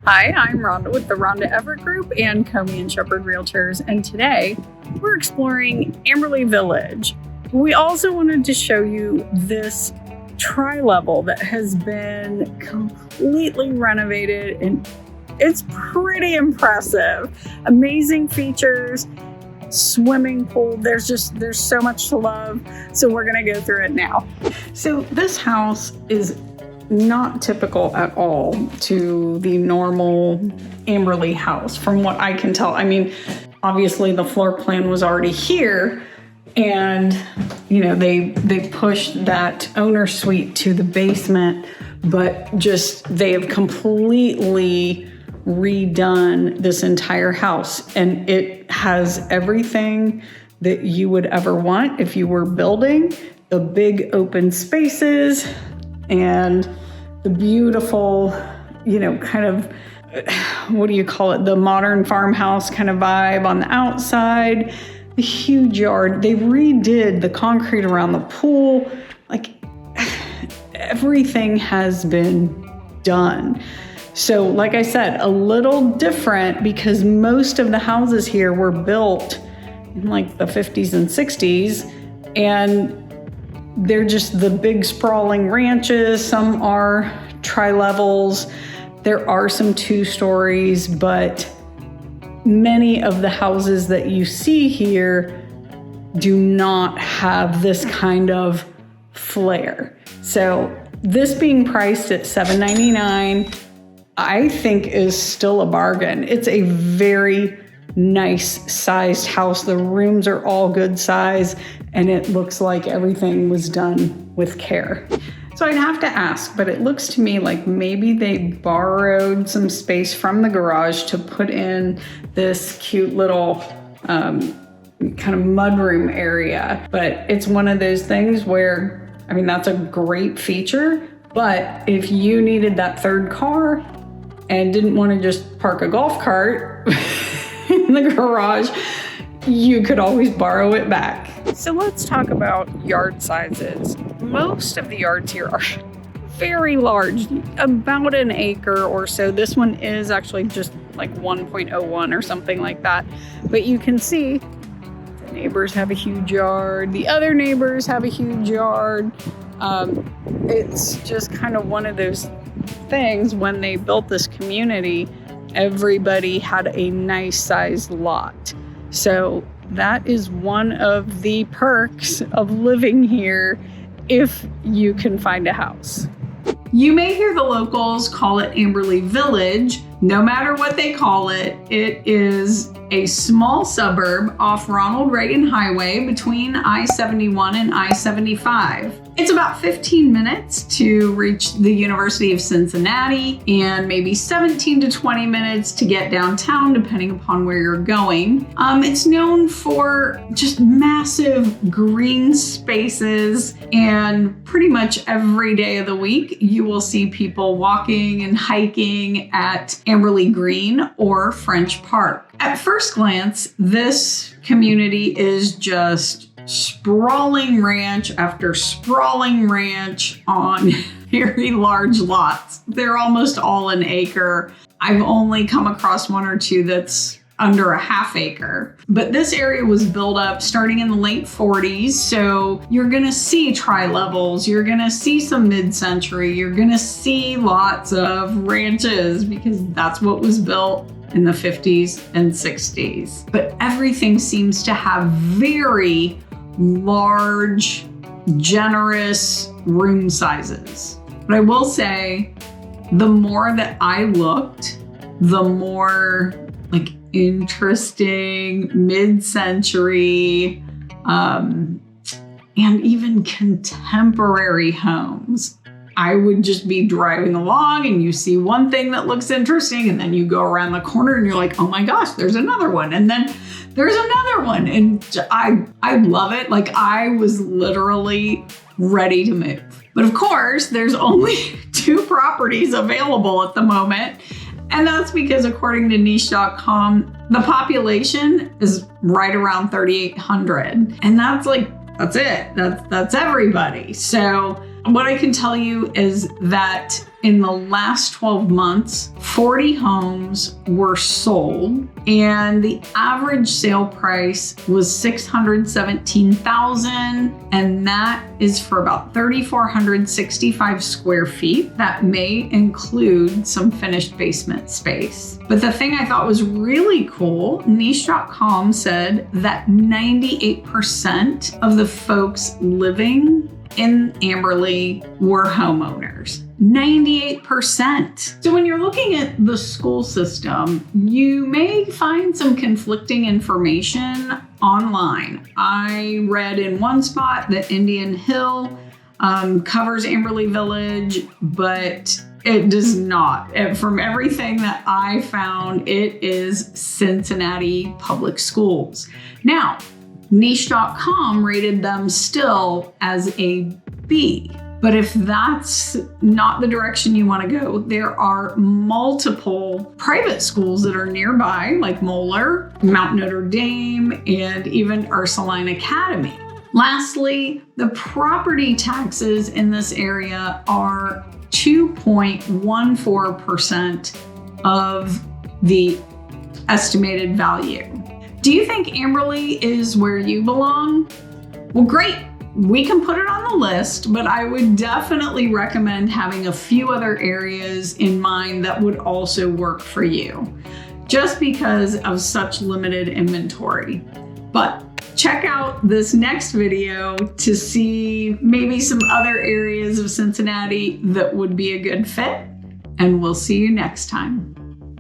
Hi, I'm Rhonda with the Rhonda Everett Group and Comey Shepherd Realtors, and today we're exploring Amberley Village. We also wanted to show you this tri-level that has been completely renovated, and it's pretty impressive. Amazing features, swimming pool. There's so much to love, so we're gonna go through it now. So this house is not typical at all to the normal Amberley house, from what I can tell. I mean, obviously the floor plan was already here, and you know, they pushed that owner suite to the basement, but they have completely redone this entire house, and it has everything that you would ever want if you were building. The big open spaces and the beautiful, you know, kind of, what do you call it? The modern farmhouse kind of vibe on the outside, the huge yard. They redid the concrete around the pool. Like, everything has been done. So like I said, a little different because most of the houses here were built in like the 50s and 60s, and they're just the big sprawling ranches. Some are tri-levels. There are some 2 stories, but many of the houses that you see here do not have this kind of flair. So this being priced at $799, I think is still a bargain. It's a very nice sized house. The rooms are all good size, and it looks like everything was done with care. So I'd have to ask, but it looks to me like maybe they borrowed some space from the garage to put in this cute little kind of mudroom area. But it's one of those things where, I mean, that's a great feature, but if you needed that third car and didn't want to just park a golf cart in the garage, you could always borrow it back. So let's talk about yard sizes. Most of the yards here are very large, about an acre or so. This one is actually just like 1.01 or something like that. But you can see the neighbors have a huge yard. The other neighbors have a huge yard. It's just kind of one of those things. When they built this community, everybody had a nice sized lot. So that is one of the perks of living here if you can find a house. You may hear the locals call it Amberley Village. No matter what they call it, it is a small suburb off Ronald Reagan Highway between I-71 and I-75. It's about 15 minutes to reach the University of Cincinnati, and maybe 17 to 20 minutes to get downtown, depending upon where you're going. It's known for just massive green spaces, and pretty much every day of the week, you will see people walking and hiking at Amberley Green or French Park. At first glance, this community is just sprawling ranch after sprawling ranch on very large lots. They're almost all an acre. I've only come across 1 or 2 that's under a half acre. But this area was built up starting in the late 40s. So you're gonna see tri-levels, you're gonna see some mid-century, you're gonna see lots of ranches because that's what was built in the 50s and 60s. But everything seems to have very large, generous room sizes. But I will say, the more that I looked, the more like interesting mid-century and even contemporary homes. I would just be driving along and you see one thing that looks interesting, and then you go around the corner and you're like, oh my gosh, there's another one. And then there's another one. And I love it. Like, I was literally ready to move. But of course, there's only 2 properties available at the moment. And that's because, according to niche.com, the population is right around 3,800. And that's it. That's everybody. So what I can tell you is that in the last 12 months, 40 homes were sold, and the average sale price was $617,000, and that is for about 3,465 square feet. That may include some finished basement space. But the thing I thought was really cool, niche.com said that 98% of the folks living in Amberley were homeowners. 98%. So when you're looking at the school system, you may find some conflicting information online. I read in one spot that Indian Hill covers Amberley Village, but it does not. From everything that I found, it is Cincinnati Public Schools. Now, niche.com rated them still as a B. But if that's not the direction you want to go, there are multiple private schools that are nearby, like Moeller, Mount Notre Dame, and even Ursuline Academy. Lastly, the property taxes in this area are 2.14% of the estimated value. Do you think Amberley is where you belong? Well, great. We can put it on the list, but I would definitely recommend having a few other areas in mind that would also work for you, just because of such limited inventory. But check out this next video to see maybe some other areas of Cincinnati that would be a good fit, and we'll see you next time.